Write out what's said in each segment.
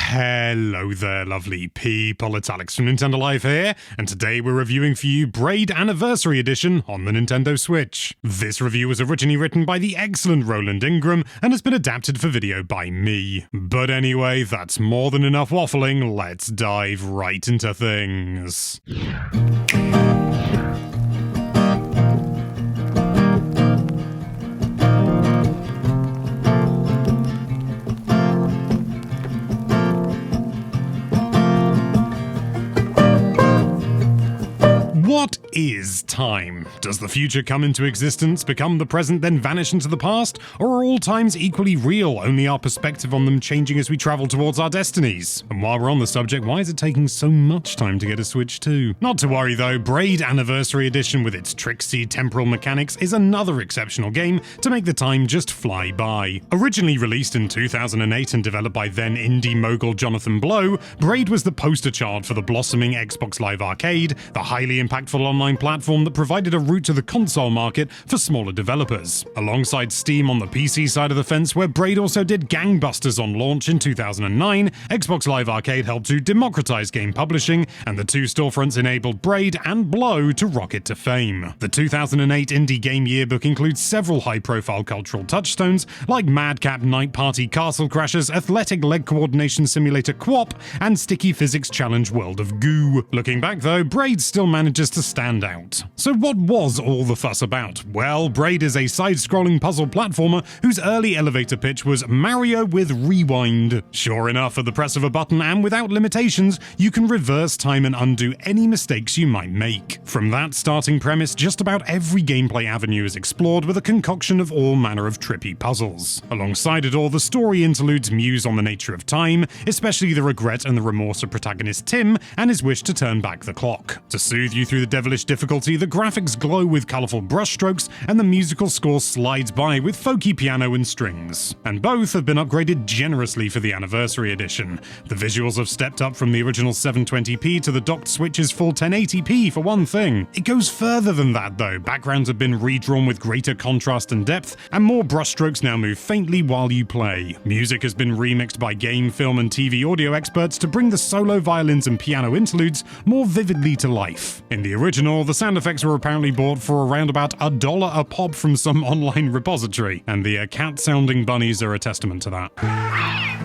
Hello there, lovely people. It's Alex from Nintendo Live here, and today we're reviewing for you Braid Anniversary Edition on the Nintendo Switch. This review was originally written by the excellent Roland Ingram and has been adapted for video by me. But anyway, that's more than enough waffling. Let's dive right into things. What is time? Does the future come into existence, become the present, then vanish into the past? Or are all times equally real, only our perspective on them changing as we travel towards our destinies? And while we're on the subject, why is it taking so much time to get a Switch 2? Not to worry though, Braid Anniversary Edition with its tricksy temporal mechanics is another exceptional game to make the time just fly by. Originally released in 2008 and developed by then indie mogul Jonathan Blow, Braid was the poster child for the blossoming Xbox Live Arcade, the highly impactful online platform that provided a route to the console market for smaller developers. Alongside Steam on the PC side of the fence, where Braid also did gangbusters on launch in 2009, Xbox Live Arcade helped to democratize game publishing, and the two storefronts enabled Braid and Blow to rocket to fame. The 2008 Indie Game Yearbook includes several high-profile cultural touchstones like Madcap Night Party Castle Crashers, Athletic Leg Coordination Simulator QWOP, and Sticky Physics Challenge World of Goo. Looking back though, Braid still manages to stand out. So what was all the fuss about? Well, Braid is a side-scrolling puzzle platformer whose early elevator pitch was Mario with rewind. Sure enough, at the press of a button and without limitations, you can reverse time and undo any mistakes you might make. From that starting premise, just about every gameplay avenue is explored with a concoction of all manner of trippy puzzles. Alongside it all, the story interludes muse on the nature of time, especially the regret and the remorse of protagonist Tim and his wish to turn back the clock. To soothe you through the devilish difficulty, the graphics glow with colourful brushstrokes and the musical score slides by with folky piano and strings. And both have been upgraded generously for the Anniversary Edition. The visuals have stepped up from the original 720p to the docked Switch's full 1080p for one thing. It goes further than that though. Backgrounds have been redrawn with greater contrast and depth, and more brushstrokes now move faintly while you play. Music has been remixed by game, film and TV audio experts to bring the solo violins and piano interludes more vividly to life. In the original, the sound effects were apparently bought for around about $1 a pop from some online repository, and the cat-sounding bunnies are a testament to that.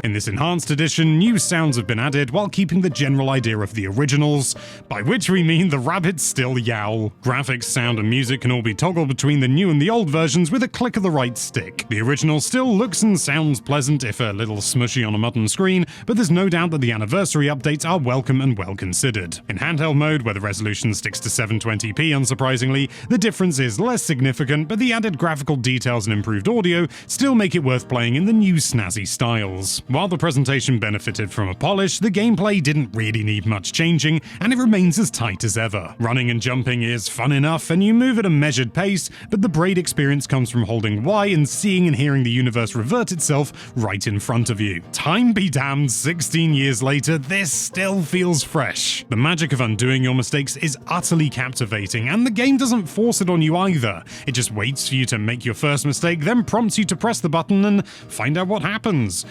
In this enhanced edition, new sounds have been added while keeping the general idea of the originals, by which we mean the rabbits still yowl. Graphics, sound and music can all be toggled between the new and the old versions with a click of the right stick. The original still looks and sounds pleasant, if a little smushy on a mutton screen, but there's no doubt that the anniversary updates are welcome and well considered. In handheld mode, where the resolution sticks to 720p unsurprisingly, the difference is less significant, but the added graphical details and improved audio still make it worth playing in the new snazzy styles. While the presentation benefited from a polish, the gameplay didn't really need much changing, and it remains as tight as ever. Running and jumping is fun enough, and you move at a measured pace, but the Braid experience comes from holding Y and seeing and hearing the universe revert itself right in front of you. Time be damned, 16 years later, this still feels fresh. The magic of undoing your mistakes is utterly captivating, and the game doesn't force it on you either. It just waits for you to make your first mistake, then prompts you to press the button and find out what happens.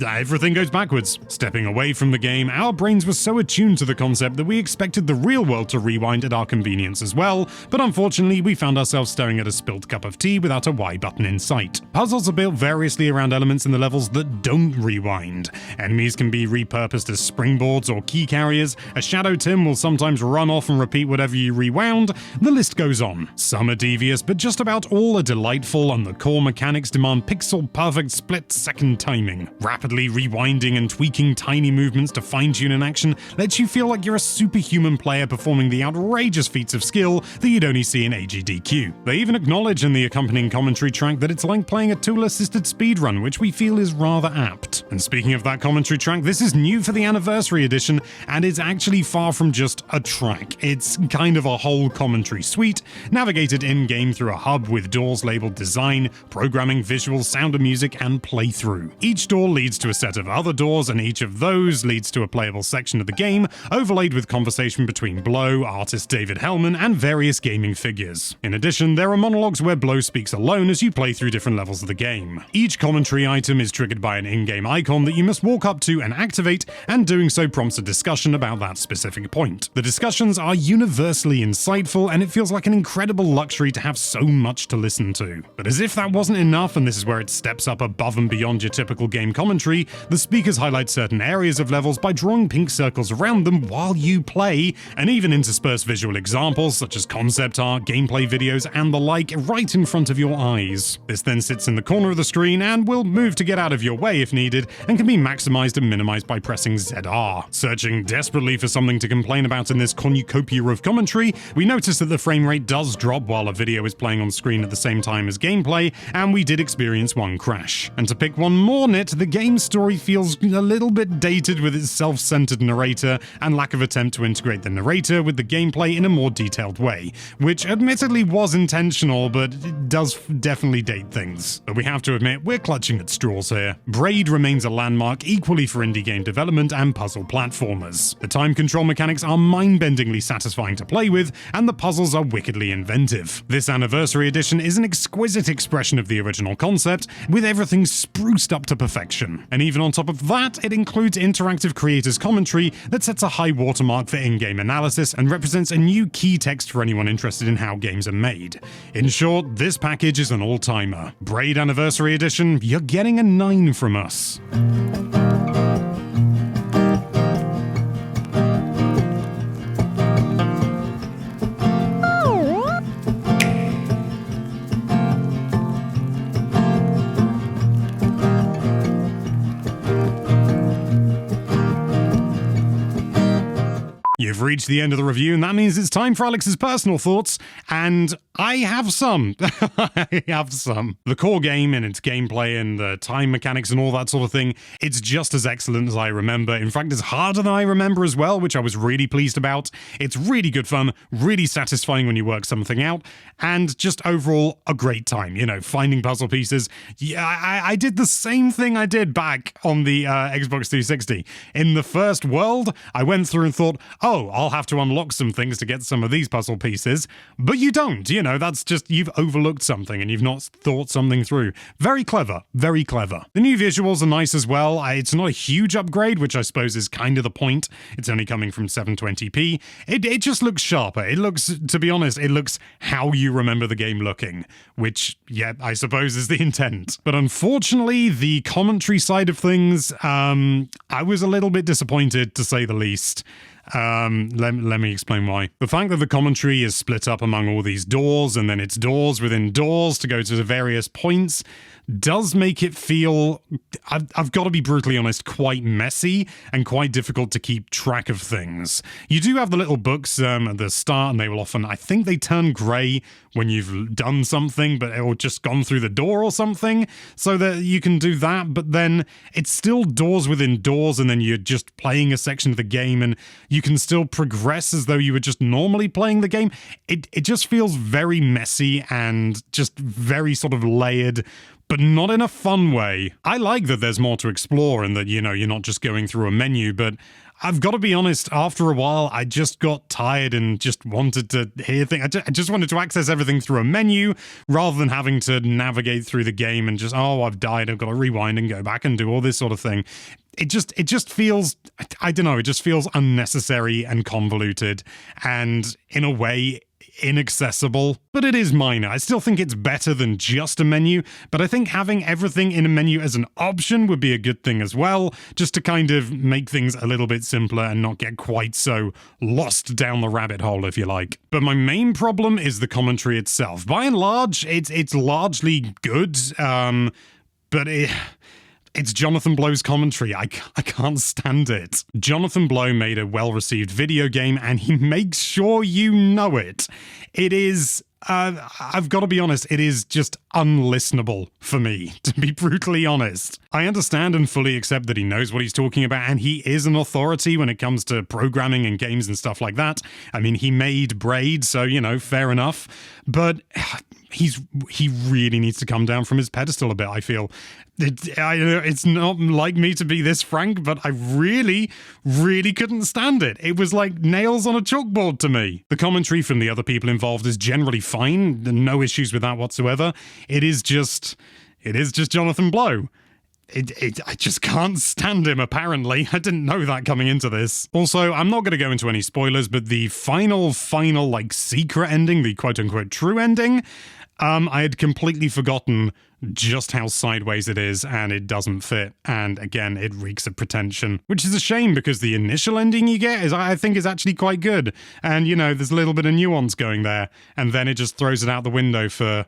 Everything goes backwards. Stepping away from the game, our brains were so attuned to the concept that we expected the real world to rewind at our convenience as well, but unfortunately we found ourselves staring at a spilt cup of tea without a Y button in sight. Puzzles are built variously around elements in the levels that don't rewind. Enemies can be repurposed as springboards or key carriers, a Shadow Tim will sometimes run off and repeat whatever you rewound, the list goes on. Some are devious, but just about all are delightful, and the core mechanics demand pixel-perfect split-second timing. Rapidly rewinding and tweaking tiny movements to fine-tune an action lets you feel like you're a superhuman player performing the outrageous feats of skill that you'd only see in AGDQ. They even acknowledge in the accompanying commentary track that it's like playing a tool-assisted speedrun, which we feel is rather apt. And speaking of that commentary track, this is new for the Anniversary Edition, and it's actually far from just a track. It's kind of a whole commentary suite, navigated in-game through a hub with doors labeled design, programming, visuals, sound and music, and playthrough. Each door leads to a set of other doors, and each of those leads to a playable section of the game, overlaid with conversation between Blow, artist David Hellman, and various gaming figures. In addition, there are monologues where Blow speaks alone as you play through different levels of the game. Each commentary item is triggered by an in-game icon icon that you must walk up to and activate, and doing so prompts a discussion about that specific point. The discussions are universally insightful, and it feels like an incredible luxury to have so much to listen to. But as if that wasn't enough, and this is where it steps up above and beyond your typical game commentary, the speakers highlight certain areas of levels by drawing pink circles around them while you play, and even intersperse visual examples such as concept art, gameplay videos, and the like right in front of your eyes. This then sits in the corner of the screen and will move to get out of your way if needed, and can be maximized and minimized by pressing ZR. Searching desperately for something to complain about in this cornucopia of commentary, we notice that the frame rate does drop while a video is playing on screen at the same time as gameplay, and we did experience one crash. And to pick one more nit, the game's story feels a little bit dated with its self-centered narrator and lack of attempt to integrate the narrator with the gameplay in a more detailed way, which admittedly was intentional, but it does definitely date things. But we have to admit, we're clutching at straws here. Braid remains a landmark equally for indie game development and puzzle platformers. The time control mechanics are mind-bendingly satisfying to play with, and the puzzles are wickedly inventive. This Anniversary Edition is an exquisite expression of the original concept, with everything spruced up to perfection. And even on top of that, it includes interactive creators' commentary that sets a high watermark for in-game analysis and represents a new key text for anyone interested in how games are made. In short, this package is an all-timer. Braid Anniversary Edition, you're getting a 9 from us. You've reached the end of the review, and that means it's time for Alex's personal thoughts, and I have some. I have some. The core game and its gameplay and the time mechanics and all that sort of thing, it's just as excellent as I remember. In fact, it's harder than I remember as well, which I was really pleased about. It's really good fun, really satisfying when you work something out, and just overall a great time, you know, finding puzzle pieces. Yeah, I did the same thing I did back on the Xbox 360. In the first world, I went through and thought, oh, I'll have to unlock some things to get some of these puzzle pieces, but you don't, you know, that's just, you've overlooked something and you've not thought something through. Very clever, very clever. The new visuals are nice as well. It's not a huge upgrade, which I suppose is kind of the point. It's only coming from 720p. It just looks sharper. It looks, to be honest, it looks how you remember the game looking, which, yeah, I suppose is the intent. But unfortunately, the commentary side of things, I was a little bit disappointed, to say the least. Let me explain why. The fact that the commentary is split up among all these doors, and then it's doors within doors to go to the various points, does make it feel, I've got to be brutally honest, quite messy and quite difficult to keep track of things. You do have the little books at the start, and they will often, I think they turn grey when you've done something, but or just gone through the door or something, so that you can do that, but then it's still doors within doors, and then you're just playing a section of the game, and you can still progress as though you were just normally playing the game. It just feels very messy and just very sort of layered, but not in a fun way. I like that there's more to explore and that, you know, you're not just going through a menu, but I've got to be honest, after a while, I just got tired and just wanted to hear things. I just wanted to access everything through a menu rather than having to navigate through the game and just, oh, I've died, I've got to rewind and go back and do all this sort of thing. It just feels, I don't know, it just feels unnecessary and convoluted and, in a way, inaccessible, but it is minor. I still think it's better than just a menu, but I think having everything in a menu as an option would be a good thing as well, just to kind of make things a little bit simpler and not get quite so lost down the rabbit hole, if you like. But my main problem is the commentary itself. By and large, it's largely good, but it's Jonathan Blow's commentary. I can't stand it. Jonathan Blow made a well-received video game, and he makes sure you know it. It is, I've got to be honest, it is just unlistenable for me, to be brutally honest. I understand and fully accept that he knows what he's talking about, and he is an authority when it comes to programming and games and stuff like that. I mean, he made Braid, so, you know, fair enough. But he really needs to come down from his pedestal a bit, I feel. It's not like me to be this frank, but I really, really couldn't stand it. It was like nails on a chalkboard to me. The commentary from the other people involved is generally fine. No issues with that whatsoever. It is just Jonathan Blow. I just can't stand him, apparently. I didn't know that coming into this. Also, I'm not going to go into any spoilers, but the final, like, secret ending, the quote-unquote true ending, I had completely forgotten just how sideways it is, and it doesn't fit. And again, it reeks of pretension, which is a shame because the initial ending you get I think is actually quite good. And, you know, there's a little bit of nuance going there, and then it just throws it out the window for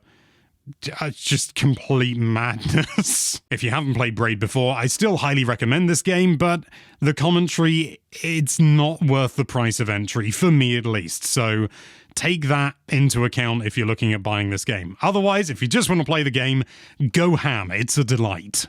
just complete madness. If you haven't played Braid before, I still highly recommend this game, but the commentary, it's not worth the price of entry, for me at least. So take that into account if you're looking at buying this game. Otherwise, if you just want to play the game, go ham. It's a delight.